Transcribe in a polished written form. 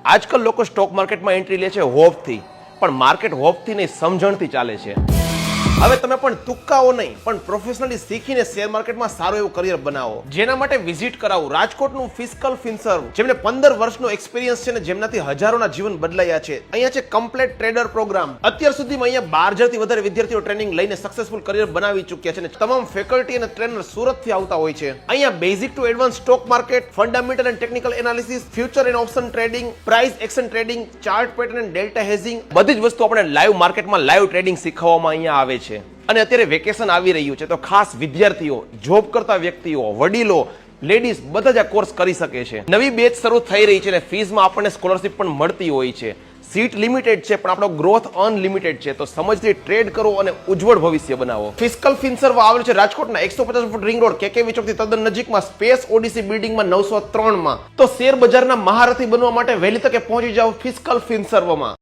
આજકાલ લોકો સ્ટોક માર્કેટમાં એન્ટ્રી લે છે હોપથી, પણ માર્કેટ હોપથી નહીં સમજણથી ચાલે છે. હવે તમે પણ તુક્કાઓ નહીં પણ પ્રોફેશનલી શીખીને શેર માર્કેટમાં સારું એવું કરિયર બનાવો. જેના માટે વિઝિટ કરાવું રાજકોટનું ફિસ્કલ ફિનસર્વ, જેમને 15 વર્ષનો એક્સપિરિયન્સ છે ને જેમનાથી હજારોના જીવન બદલાયા છે. અહીંયા છે કમ્પ્લીટ ટ્રેડર પ્રોગ્રામ. અત્યાર સુધીમાં અહીંયા 12,000 થી વધારે વિદ્યાર્થીઓ ટ્રેનિંગ લઈને સક્સેસફુલ કરિયર બનાવી ચૂક્યા છે અને તમામ ફેકલ્ટી અને ટ્રેનર સુરતથી આવતા હોય છે. અહીંયા basic to advance stock market, fundamental and technical analysis, future and option trading, price action trading, chart pattern and delta hedging, બધી જ વસ્તુ આપણે લાઈવ માર્કેટમાં લાઈવ ટ્રેડિંગ શીખવવામાં અહીંયા આવે છે. અને અત્યારે વેકેશન આવી રહ્યું છે તો ખાસ વિદ્યાર્થીઓ, જોબ કરતા વ્યક્તિઓ, વડીલો, લેડીઝ બધા જ આ કોર્સ કરી શકે છે. નવી બેચ શરૂ થઈ રહી છે અને ફીઝમાં આપણને સ્કોલરશિપ પણ મળતી હોય છે. સીટ લિમિટેડ છે પણ આપણો ગ્રોથ અનલિમિટેડ છે. તો સમજથી ટ્રેડ કરો અને ઉજ્જવળ ભવિષ્ય બનાવો. ફિસ્કલ ફિનસર્વ આવેલું છે રાજકોટના 150 ફૂટ રિંગ રોડ કેકેવી ચોકથી તદ્દન નજીકમાં સ્પેસ ઓડીસી બિલ્ડિંગમાં 903 માં. તો શેર બજારના મહારથી બનવા માટે વહેલી તકે પહોંચી જાઓ ફિસ્કલ ફિનસર્વમાં.